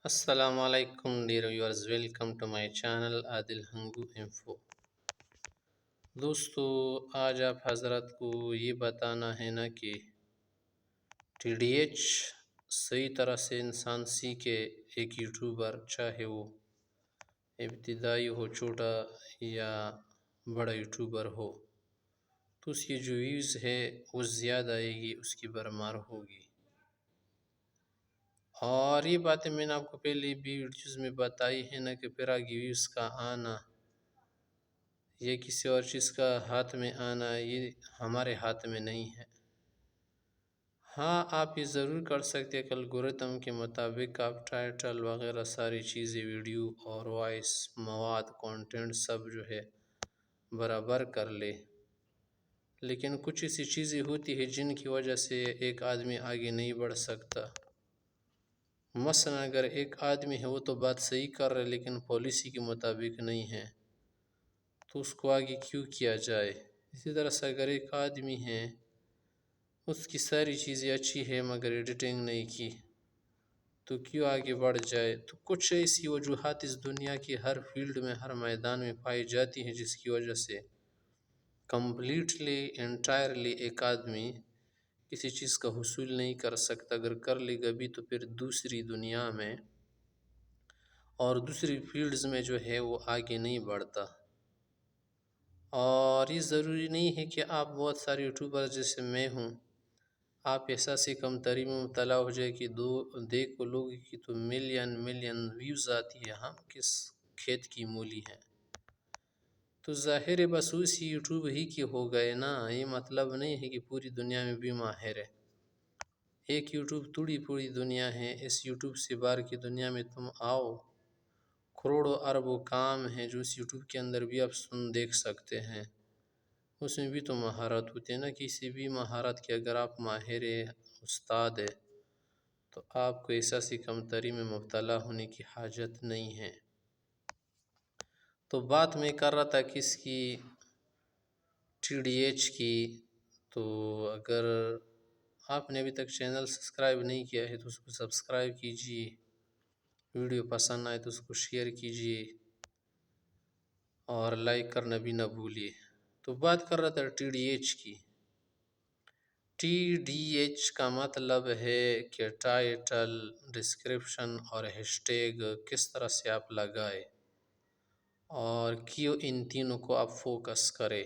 السلام علیکم dear viewers, welcome to my channel Adil Hangu info. دوستو، آج آپ حضرات کو یہ بتانا ہے نا کہ ٹی ڈی ایچ صحیح طرح سے انسان سیکھے۔ ایک یوٹیوبر چاہے وہ ابتدائی ہو، چھوٹا یا بڑا یوٹیوبر ہو، تو اس کی جو ویوز ہے وہ زیادہ آئے گی، اس کی برمار ہوگی۔ اور یہ باتیں میں نے آپ کو پہلے بھی ویڈیوز میں بتائی ہے نا کہ پھر آگے ویوز کا آنا یا کسی اور چیز کا ہاتھ میں آنا، یہ ہمارے ہاتھ میں نہیں ہے۔ ہاں، آپ یہ ضرور کر سکتے ہیں کہ الگورتھم کے مطابق آپ ٹائٹل وغیرہ ساری چیزیں، ویڈیو اور وائس، مواد، کانٹینٹ سب جو ہے برابر کر لے، لیکن کچھ ایسی چیزیں ہوتی ہیں جن کی وجہ سے ایک آدمی آگے نہیں بڑھ سکتا۔ مثلا اگر ایک آدمی ہے وہ تو بات صحیح کر رہا ہے لیکن پالیسی کے مطابق نہیں ہے، تو اس کو آگے کیوں کیا جائے؟ اسی طرح سے اگر ایک آدمی ہے، اس کی ساری چیزیں اچھی ہے مگر ایڈیٹنگ نہیں کی، تو کیوں آگے بڑھ جائے؟ تو کچھ ایسی وجوہات اس دنیا کی ہر فیلڈ میں، ہر میدان میں پائی جاتی ہیں جس کی وجہ سے کمپلیٹلی انٹائرلی ایک آدمی کسی چیز کا حصول نہیں کر سکتا۔ اگر کر لے گا بھی تو پھر دوسری دنیا میں اور دوسری فیلڈز میں جو ہے وہ آگے نہیں بڑھتا۔ اور یہ ضروری نہیں ہے کہ آپ بہت سارے یوٹیوبر جیسے میں ہوں، آپ احساسی کمتری میں مبتلا ہو جائے کہ دیکھو لوگ کی تو ملین ویوز آتی ہے، ہم کس کھیت کی مولی ہیں؟ تو ظاہر ہے بس اسی یوٹیوب ہی کی ہو گئے نا۔ یہ مطلب نہیں ہے کہ پوری دنیا میں بھی ماہر ہے۔ ایک یوٹیوب توڑی پوری دنیا ہے، اس یوٹیوب سے باہر کی دنیا میں تم آؤ، کروڑوں اربوں کام ہیں جو اس یوٹیوب کے اندر بھی آپ دیکھ سکتے ہیں۔ اس میں بھی تو مہارت ہوتی ہے نا، کسی بھی مہارت کے اگر آپ ماہر استاد ہے تو آپ کو احساسی کمتری میں مبتلا ہونے کی حاجت نہیں ہے۔ تو بات میں کر رہا تھا کس کی؟ ٹی ڈی ایچ کی۔ تو اگر آپ نے ابھی تک چینل سبسکرائب نہیں کیا ہے تو اس کو سبسکرائب کیجئے، ویڈیو پسند آئے تو اس کو شیئر کیجئے اور لائک کرنا بھی نہ بھولیے۔ تو بات کر رہا تھا ٹی ڈی ایچ کی۔ ٹی ڈی ایچ کا مطلب ہے کہ ٹائٹل، ڈسکرپشن اور ہیشٹیگ کس طرح سے آپ لگائے اور کیوں ان تینوں کو آپ فوکس کرے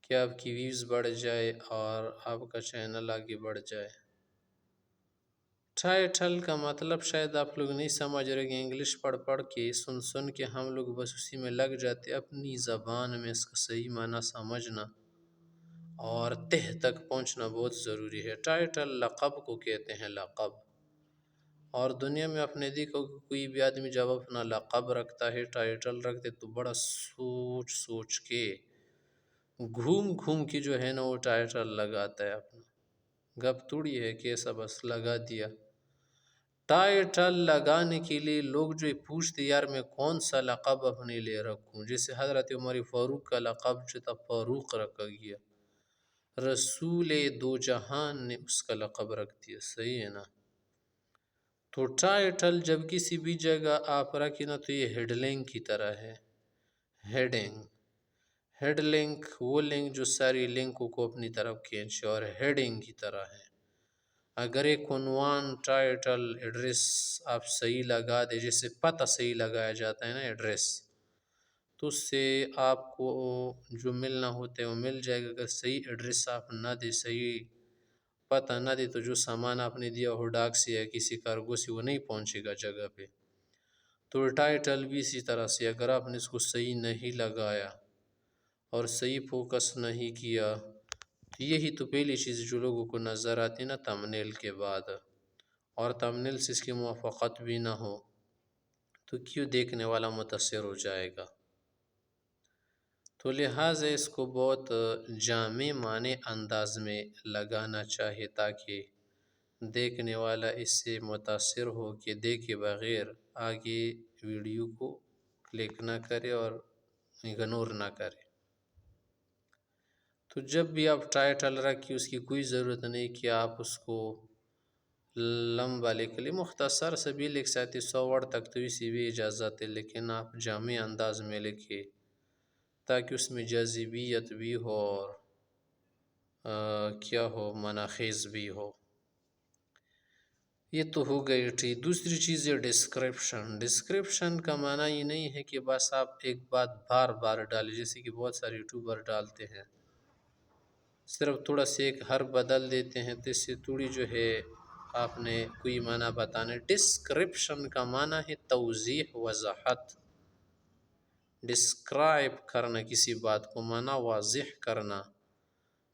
کہ آپ کی ویوز بڑھ جائے اور آپ کا چینل آگے بڑھ جائے۔ ٹائٹل کا مطلب شاید آپ لوگ نہیں سمجھ رہے کہ انگلش پڑھ کے سن کے ہم لوگ بس اسی میں لگ جاتے۔ اپنی زبان میں اس کا صحیح معنی سمجھنا اور تہ تک پہنچنا بہت ضروری ہے۔ ٹائٹل لقب کو کہتے ہیں، لقب۔ اور دنیا میں آپ نے دیکھو کہ کوئی بھی آدمی جب اپنا لقب رکھتا ہے، ٹائٹل رکھتے تو بڑا سوچ کے گھوم کے جو ہے نا وہ ٹائٹل لگاتا ہے اپنا۔ گپ توڑی ہے کہ ایسا بس لگا دیا۔ ٹائٹل لگانے کے لیے لوگ جو پوچھتے یار میں کون سا لقب اپنے لیے رکھوں؟ جیسے حضرت عمر فاروق کا لقب جو تھا فاروق رکھا گیا، رسول دو جہان نے اس کا لقب رکھ دیا، صحیح ہے نا؟ تو ٹائٹل جب کسی بھی جگہ آپ رکھیں نا تو یہ ہیڈ لنک کی طرح ہے۔ ہیڈ لنک وہ لنک جو ساری لنکوں کو اپنی طرف کھینچے، اور ہیڈنگ کی طرح ہے۔ اگر ایک عنوان، ٹائٹل، ایڈریس آپ صحیح لگا دے، جیسے پتہ صحیح لگایا جاتا ہے نا، ایڈریس، تو اس سے آپ کو جو ملنا ہوتا ہے وہ مل جائے گا۔ اگر صحیح ایڈریس آپ نہ دے، صحیح پتہ نہ دے، تو جو سامان آپ نے دیا ہو ڈاک سے یا کسی کارگو سے، وہ نہیں پہنچے گا جگہ پہ۔ تو ٹائٹل بھی اسی طرح سے اگر آپ نے اس کو صحیح نہیں لگایا اور صحیح فوکس نہیں کیا، تو یہی تو پہلی چیز جو لوگوں کو نظر آتی نا تمبنیل کے بعد، اور تمبنیل سے اس کی موافقت بھی نہ ہو تو کیوں دیکھنے والا متاثر ہو جائے گا؟ تو لہٰذا اس کو بہت جامع معنی انداز میں لگانا چاہیے تاکہ دیکھنے والا اس سے متاثر ہو کہ دیکھے بغیر آگے ویڈیو کو کلک نہ کرے اور اگنور نہ کرے۔ تو جب بھی آپ ٹائٹل رکھیں اس کی کوئی ضرورت نہیں کہ آپ اس کو لمبا لکھ لیں، مختصر سے بھی لکھ سکتے، 100 ورڈ تک تو اسی بھی اجازت ہے، لیکن آپ جامع انداز میں لکھیے تاکہ اس میں جاذبیت بھی ہو اور کیا ہو، مناخیز بھی ہو۔ یہ تو ہو گئی ٹھیک۔ دوسری چیز ہے ڈسکرپشن۔ ڈسکرپشن کا معنی یہ نہیں ہے کہ بس آپ ایک بات بار بار ڈالیں، جیسے کہ بہت سارے یوٹیوبر ڈالتے ہیں، صرف تھوڑا سے ایک حرف بدل دیتے ہیں تو اس سے تھوڑی جو ہے آپ نے کوئی معنی بتانا۔ ڈسکرپشن کا معنی ہے توضیح، وضاحت، ڈسکرائب کرنا کسی بات کو، معنی واضح کرنا،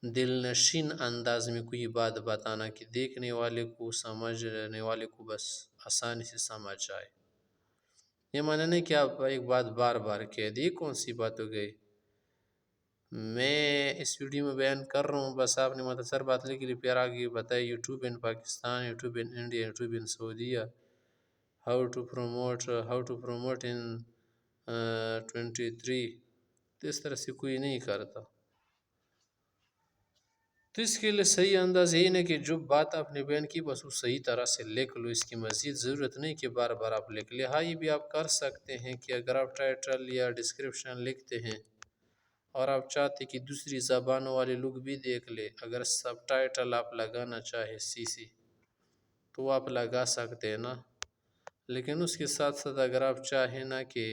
دل نشین انداز میں کوئی بات بتانا کہ دیکھنے والے کو، سمجھنے والے کو بس آسانی سے سمجھ آئے۔ یہ معنی نہیں کہ آپ ایک بات بار بار کہہ دیں، کون سی بات ہو گئی؟ میں اس ویڈیو میں بیان کر رہا ہوں، بس آپ نے مختصر بات لکھ لی، پھر آگے بتائے YouTube in Pakistan, YouTube in India, YouTube in Saudia, how to promote in 23۔ تو اس طرح سے کوئی نہیں کرتا۔ تو اس کے لیے صحیح انداز یہی نہیں کہ جو بات آپ نے بیان کی بس وہ صحیح طرح سے لکھ لو، اس کی مزید ضرورت نہیں کہ بار بار آپ لکھ لیں۔ ہاں، یہ بھی آپ کر سکتے ہیں کہ اگر آپ ٹائٹل یا ڈسکرپشن لکھتے ہیں اور آپ چاہتے کہ دوسری زبانوں والے لوگ بھی دیکھ لیں، اگر سب ٹائٹل آپ لگانا چاہے CC تو آپ لگا سکتے ہیں نا، لیکن اس کے ساتھ ساتھ اگر آپ چاہیں نا کہ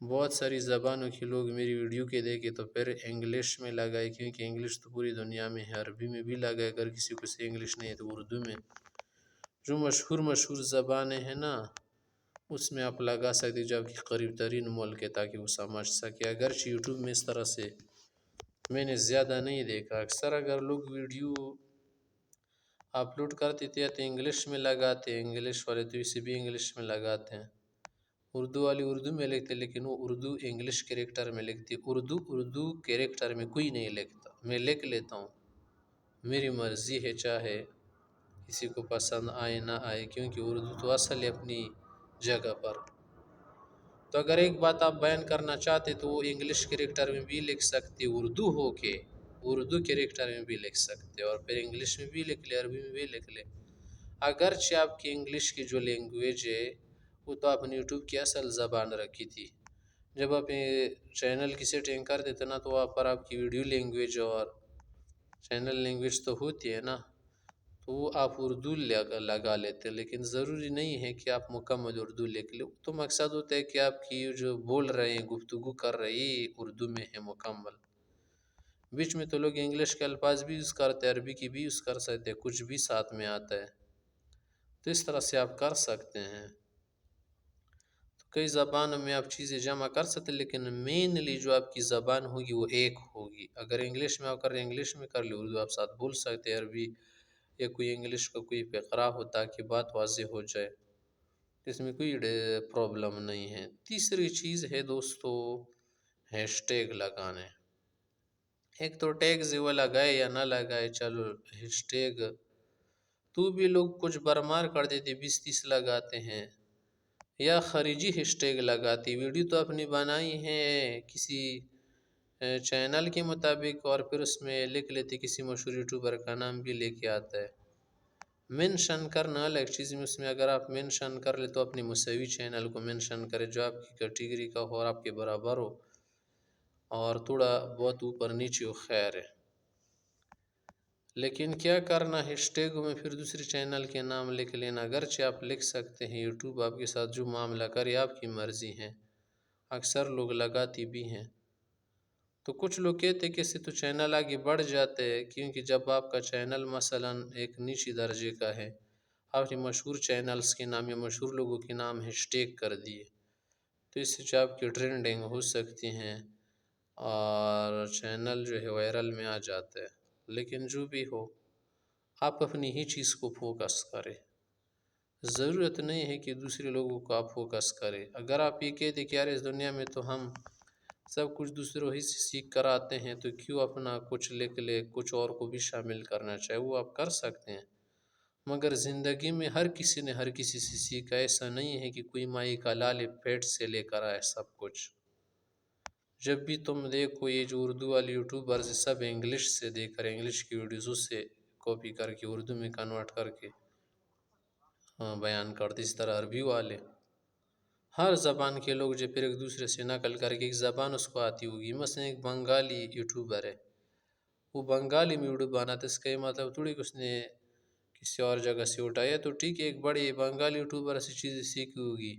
بہت ساری زبانوں کے لوگ میری ویڈیو کے دیکھیں تو پھر انگلش میں لگائے، کیونکہ انگلش تو پوری دنیا میں ہے، عربی میں بھی لگائے، اگر کسی کو سے انگلش نہیں ہے تو اردو میں، جو مشہور زبانیں ہیں نا اس میں آپ لگا سکتے جو آپ کی قریب ترین ملک ہے تاکہ وہ سمجھ سکے۔ اگرچہ یوٹیوب میں اس طرح سے میں نے زیادہ نہیں دیکھا، اکثر اگر لوگ ویڈیو اپلوڈ کرتے تھے تو انگلش میں لگاتے، انگلش والے تو اسے بھی انگلش میں لگاتے ہیں، اردو والی اردو میں لکھتے، لیکن وہ اردو انگلش کریکٹر میں لکھتی، اردو کریکٹر میں کوئی نہیں لکھتا۔ میں لکھ لیتا ہوں، میری مرضی ہے، چاہے کسی کو پسند آئے نہ آئے، کیونکہ اردو تو اصل ہے اپنی جگہ پر۔ تو اگر ایک بات آپ بیان کرنا چاہتے تو وہ انگلش کریکٹر میں بھی لکھ سکتے، اردو ہو کے اردو کریکٹر میں بھی لکھ سکتے، اور پھر انگلش میں بھی لکھ لے، عربی میں بھی لکھ لے۔ اگرچہ آپ کی انگلش کی جو لینگویج ہے وہ تو آپ نے یوٹیوب کی اصل زبان رکھی تھی، جب آپ چینل کی سیٹنگ کر دیتے نا تو وہاں پر آپ کی ویڈیو لینگویج اور چینل لینگویج تو ہوتی ہے نا، تو وہ آپ اردو لگا لیتے، لیکن ضروری نہیں ہے کہ آپ مکمل اردو لکھ لیں، تو مقصد ہوتا ہے کہ آپ کی جو بول رہے ہیں، گفتگو کر رہے ہیں، اردو میں ہے مکمل۔ بیچ میں تو لوگ انگلش کے الفاظ بھی یوز کرتے ہیں، عربی کی بھی یوز کر سکتے ہیں، کچھ بھی ساتھ میں آتا ہے، تو اس طرح سے آپ کر سکتے ہیں۔ تو کئی زبانوں میں آپ چیزیں جمع کر سکتے ہیں، لیکن مینلی جو آپ کی زبان ہوگی وہ ایک ہوگی۔ اگر انگلش میں آپ کر رہے ہیں انگلش میں کر لیں، اردو آپ ساتھ بول سکتے ہیں، عربی یا کوئی انگلش کا کوئی فقرہ ہو تاکہ بات واضح ہو جائے، اس میں کوئی پرابلم نہیں ہے۔ تیسری چیز ہے دوستو ہیش ٹیگ لگانے۔ ایک تو ٹیگز وہ لگائے یا نہ لگائے، چلو ہیش ٹیگ تو بھی لوگ کچھ برمار کر دیتے، 20-30 لگاتے ہیں، یا خارجی ہیش ٹیگ لگاتی۔ ویڈیو تو اپنی بنائی ہے کسی چینل کے مطابق اور پھر اس میں لکھ لیتے کسی مشہور یوٹیوبر کا نام بھی لے کے آتا ہے۔ منشن کرنا الگ چیز میں، اس میں اگر آپ منشن کر لیں تو اپنی مساوی چینل کو منشن کرے جو آپ کی کیٹیگری کا ہو اور آپ کے برابر ہو، اور تھوڑا بہت اوپر نیچے ہو، خیر ہے۔ لیکن کیا کرنا، ہیش ٹیگوں میں پھر دوسرے چینل کے نام لکھ لینا، اگرچہ آپ لکھ سکتے ہیں، یوٹیوب آپ کے ساتھ جو معاملہ کرے آپ کی مرضی ہے، اکثر لوگ لگاتی بھی ہیں۔ تو کچھ لوگ کہتے کہ اس سے تو چینل آگے بڑھ جاتے ہیں، کیونکہ جب آپ کا چینل مثلاً ایک نیچی درجے کا ہے، آپ نے مشہور چینلز کے نام یا مشہور لوگوں کے نام ہیش ٹیگ کر دیے، تو اس سے آپ کی ٹرینڈنگ ہو سکتی ہیں اور چینل جو ہے وائرل میں آ جاتا ہے۔ لیکن جو بھی ہو، آپ اپنی ہی چیز کو فوکس کریں، ضرورت نہیں ہے کہ دوسرے لوگوں کو آپ فوکس کریں۔ اگر آپ یہ کہتے کہ یار اس دنیا میں تو ہم سب کچھ دوسروں ہی سے سیکھ کر آتے ہیں، تو کیوں اپنا کچھ لکھ لے، کچھ اور کو بھی شامل کرنا چاہے، وہ آپ کر سکتے ہیں، مگر زندگی میں ہر کسی نے ہر کسی سے سیکھا، ایسا نہیں ہے کہ کوئی مائی کا لال پیٹ سے لے کر آئے سب کچھ۔ جب بھی تم دیکھو یہ جو اردو والے یوٹیوبرز سب انگلش سے دیکھ کر، انگلش کی ویڈیوزوں سے کاپی کر کے اردو میں کنورٹ کر کے بیان کرتے، اس طرح عربی والے ہر زبان کے لوگ جو پھر ایک دوسرے سے نقل کر کے ایک زبان اس کو آتی ہوگی. مثلا ایک بنگالی یوٹیوبر ہے، وہ بنگالی میں ویڈیو بناتا ہے، اس کا یہ مطلب تھوڑی کہ اس نے کسی اور جگہ سے اٹھایا. تو ٹھیک ہے، ایک بڑی بنگالی یوٹیوبر ایسی چیزیں سیکھی ہوگی،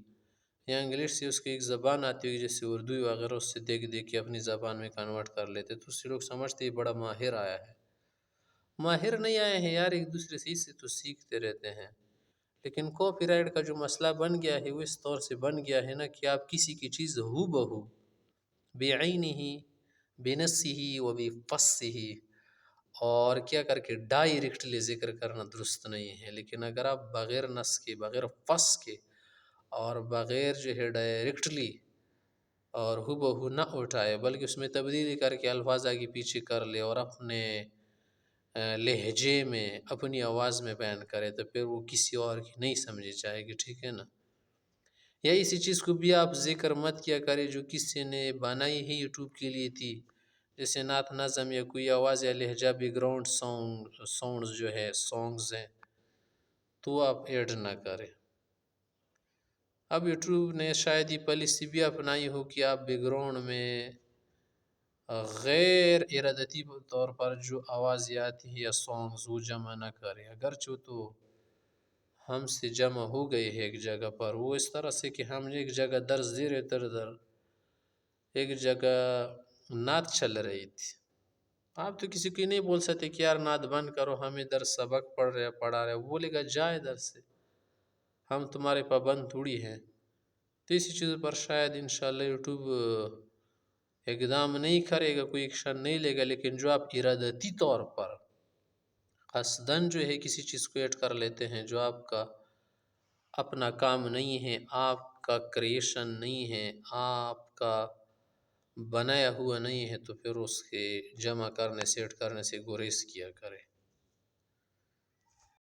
یا انگلش سے اس کی ایک زبان آتی ہوگی جیسے اردو وغیرہ، اس سے دیکھ دیکھ کے اپنی زبان میں کنورٹ کر لیتے، تو اس سے لوگ سمجھتے یہ بڑا ماہر آیا ہے. ماہر نہیں آئے ہیں یار، ایک دوسرے سے اس سے تو سیکھتے رہتے ہیں. لیکن کاپی رائٹ کا جو مسئلہ بن گیا ہے وہ اس طور سے بن گیا ہے نا کہ آپ کسی کی چیز ہو بہو بعینہ بنصہ و بفصہ اور کیا کر کے ڈائریکٹلی ذکر کرنا درست نہیں ہے. لیکن اگر آپ بغیر نص کے، بغیر فص کے اور بغیر جو ہے ڈائریکٹلی اور ہو بہو نہ اٹھائے، بلکہ اس میں تبدیلی کر کے الفاظ آگے پیچھے کر لے اور اپنے لہجے میں، اپنی آواز میں بیان کرے، تو پھر وہ کسی اور کی نہیں سمجھی جائے گی. ٹھیک ہے نا؟ یا اسی چیز کو بھی آپ ذکر مت کیا کرے جو کسی نے بنائی ہی یوٹیوب کے لیے تھی، جیسے نعت نظم یا کوئی آواز یا لہجہ بیک گراؤنڈ ساؤنڈز جو ہے سانگز ہیں، تو آپ ایڈ نہ کریں. اب یوٹیوب نے شاید یہ پالیسی بھی اپنائی ہو کہ آپ بیک گراؤنڈ میں غیر ارادتی طور پر جو آواز آتی ہے یا سانگز وہ جمع نہ کریں، اگرچہ تو ہم سے جمع ہو گئے ہے ایک جگہ پر، وہ اس طرح سے کہ ہم ایک جگہ درس دے رہے در ایک جگہ نعت چل رہی تھی. آپ تو کسی کو نہیں بول سکتے کہ یار نعت بند کرو، ہمیں درس سبق پڑھا رہے، وہ بولے گا جائے درس سے، ہم تمہارے پابند تھوڑی ہیں. تو اسی چیز پر شاید انشاءاللہ یوٹیوب اقدام نہیں کرے گا، کوئی ایکشن نہیں لے گا. لیکن جو آپ ارادتی طور پر قصداً جو ہے کسی چیز کو ایڈ کر لیتے ہیں جو آپ کا اپنا کام نہیں ہے، آپ کا کریشن نہیں ہے، آپ کا بنایا ہوا نہیں ہے، تو پھر اس کے جمع کرنے سے ایڈ کرنے سے گریز کیا کرے.